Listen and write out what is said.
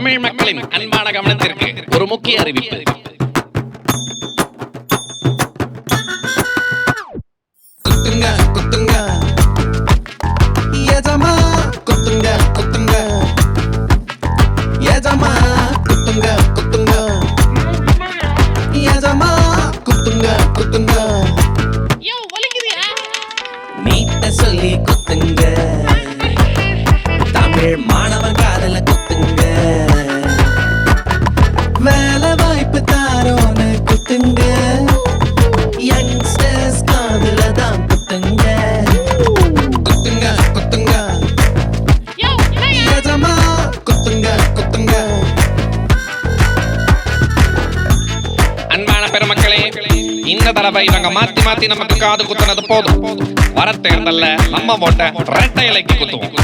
தமிழ் மக்களின் அன்பான கவனத்திற்கு ஒரு முக்கிய அறிவிப்பு. குத்துங்க குத்துங்க ஏஜமா குத்துங்க குத்துங்க ஏஜமா குத்துங்க குத்துங்க ஏஜமா குத்துங்க குத்துங்க நீட்ட சொல்லி குத்துங்க தமிழ் மாணவன் காதல குத்துங்க வேலை வாய்ப்பு தாரோன்னு குத்துங்க யங்ஸ்டர்ஸ் காதல தான் குத்துங்க குத்துங்க குத்துங்க ஏஜமா குத்துங்க குத்துங்க. அன்பான பெருமக்களே, இந்த தடவை இவங்க மாத்தி மாத்தி நமக்கு காது குத்துனது போதும். வர தேர்தல்ல நம்ம ஓட்ட ரெட்டை இலைக்கு குத்துவோம்.